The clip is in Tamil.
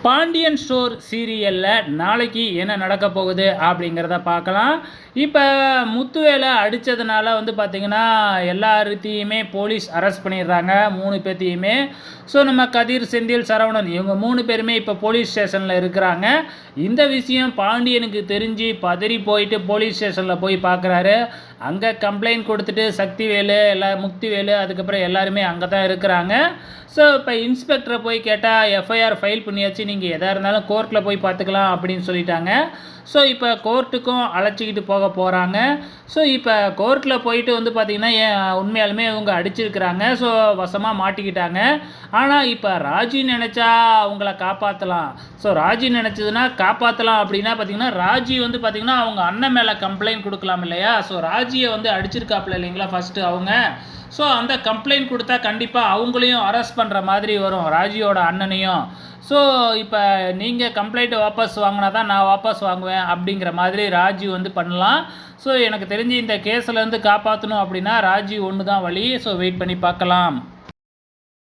பாண்டியன் ஸ்டோர் சீரியலில் நாளைக்கு என்ன நடக்க போகுது அப்படிங்கிறத பார்க்கலாம். இப்போ முத்துவேலை அடித்ததுனால பார்த்திங்கன்னா எல்லாத்தையுமே போலீஸ் அரெஸ்ட் பண்ணிடுறாங்க, 3 பேர்த்தையுமே. ஸோ நம்ம கதிர், செந்தில், சரவணன் இவங்க 3 பேருமே இப்போ போலீஸ் ஸ்டேஷனில் இருக்கிறாங்க. இந்த விஷயம் பாண்டியனுக்கு தெரிஞ்சு பதறி போயிட்டு போலீஸ் ஸ்டேஷனில் போய் பார்க்குறாரு. அங்கே கம்ப்ளைண்ட் கொடுத்துட்டு சக்திவேலு, முக்திவேலு, அதுக்கப்புறம் எல்லாருமே அங்கே தான் இருக்கிறாங்க. ஸோ இப்போ இன்ஸ்பெக்டரை போய் கேட்டால் எஃப்ஐஆர் ஃபைல் பண்ணியாச்சு, நீங்கள் எதாக இருந்தாலும் கோர்ட்டில் போய் பார்த்துக்கலாம் அப்படின்னு சொல்லிட்டாங்க. ஸோ இப்போ கோர்ட்டுக்கும் அழைச்சிக்கிட்டு போக போகிறாங்க. ஸோ இப்போ கோர்ட்டில் போயிட்டு பார்த்திங்கன்னா உண்மையாலுமே இவங்க அடிச்சிருக்கிறாங்க. ஸோ வசமாக மாட்டிக்கிட்டாங்க. ஆனால் இப்போ ராஜி நினச்சா அவங்கள காப்பாற்றலாம். ஸோ ராஜி நினச்சதுன்னா காப்பாற்றலாம் அப்படின்னா பார்த்திங்கன்னா ராஜி பார்த்திங்கன்னா அவங்க அண்ணன் மேலே கம்ப்ளைண்ட் கொடுக்கலாம் இல்லையா. ஸோ ராஜியை அடிச்சிருக்காப்புல இல்லைங்களா ஃபஸ்ட்டு அவங்க. ஸோ அந்த கம்ப்ளைண்ட் கொடுத்தா கண்டிப்பாக அவங்களையும் அரெஸ்ட் பண்ணுற மாதிரி வரும், ராஜியோட அண்ணனையும். ஸோ இப்போ நீங்கள் கம்ப்ளைண்ட்டை வாபஸ் வாங்கினா தான் நான் வாபஸ் வாங்குவேன் அப்படிங்கிற மாதிரி ராஜி பண்ணலாம். ஸோ எனக்கு தெரிஞ்சு இந்த கேஸில் காப்பாற்றணும் அப்படின்னா ராஜி ஒன்று தான் வழி. ஸோ வெயிட் பண்ணி பார்க்கலாம்.